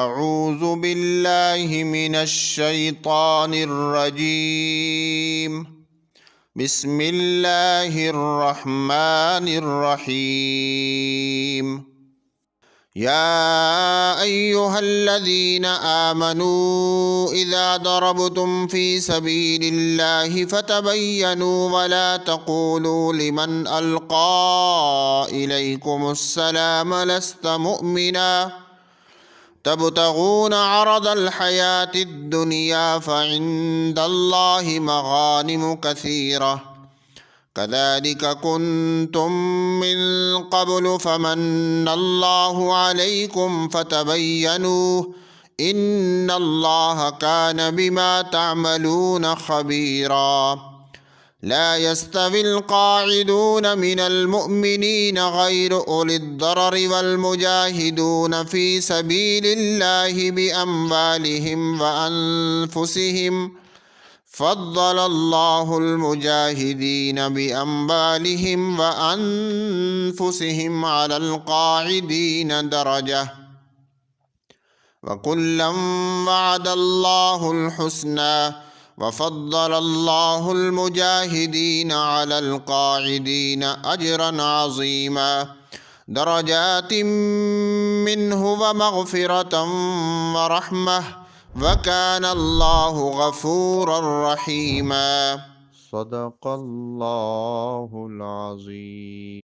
اعوذ باللہ من الشیطان الرجیم بسم اللہ الرحمن الرحیم یا ایہا الذین آمنوا اذا ضربتم فی سبیل اللہ فتبینوا ولا تقولوا لمن القى الیکم السلام لست مؤمنا تبتغون عرض الحياة الدنيا فعند الله مغانم كثيرة كذلك كنتم من قبل فمن الله عليكم فتبينوا إن الله كان بما تعملون خبيرا لا يستوي القاعدون من المؤمنين غير أولي الضرر والمجاهدون في سبيل الله بأموالهم وأنفسهم فضل الله المجاهدين بأموالهم وأنفسهم على القاعدين درجة وكلا وعد الله الحسنى وفضل الله المجاهدين على القاعدين أجرا عظيما درجات منه ومغفرة ورحمة وكان الله غفورا رحيما صدق الله العظيم.